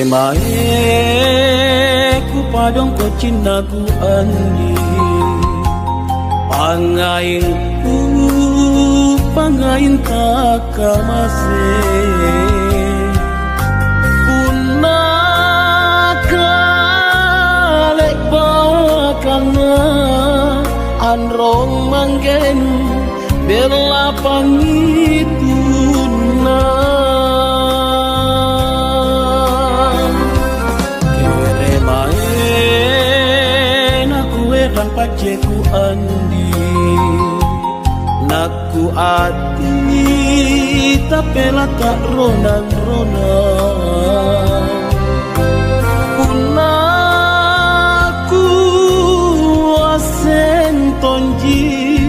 Keremae ku padong ko cinaku andi pangain takamase punaka lek bakana anrong manggenu bela pangituna Rang paceku andi naku ati tapela tak ronang-ronang punaku asen tonji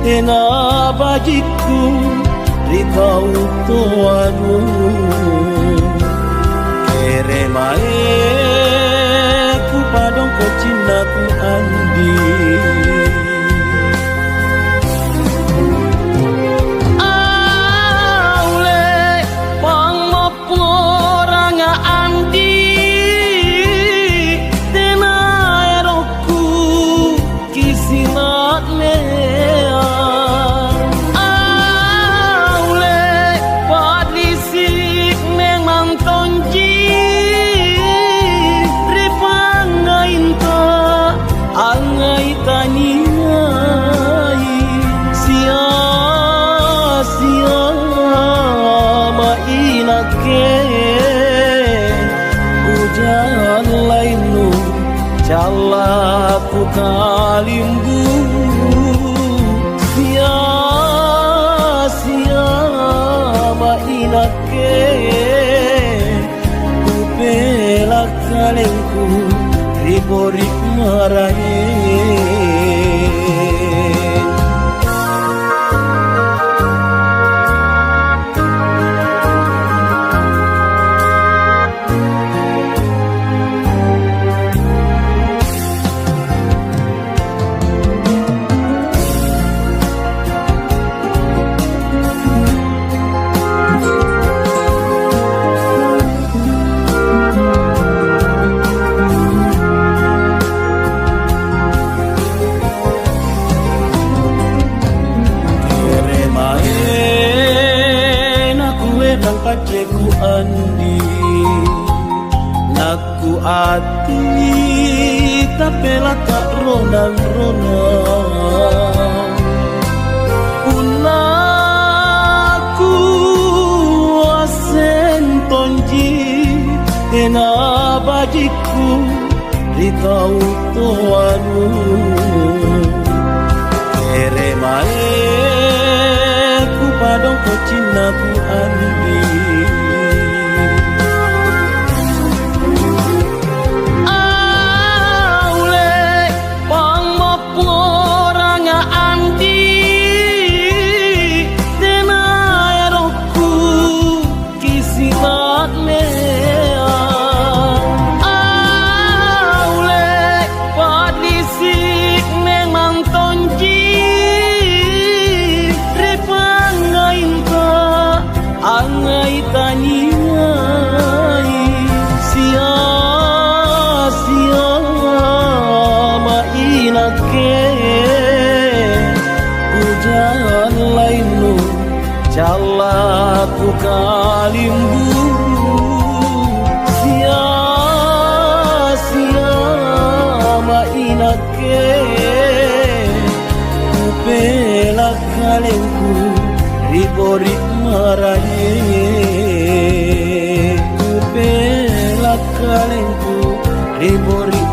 ena bajiku rikau toanu keremae ku padong ko cinaku andi aule pangmopo ranga andi tena eroku kisinat mea aule padisik memang tonji angai taniai sia-sia mainake hujan lainu calaku kalimbu sia-sia mainake kupela kalengku riborik marahe paceku andi naku ati tapela tak ronang-ronang punaku asen tonji ena bajiku rikau toanu keremae ku padong ko cinaku andi angai taniai sia-sia mainake hujan lainu calaku kalimbu sia-sia mainake kupela kalengku riborik marahe kupela kalengku riborik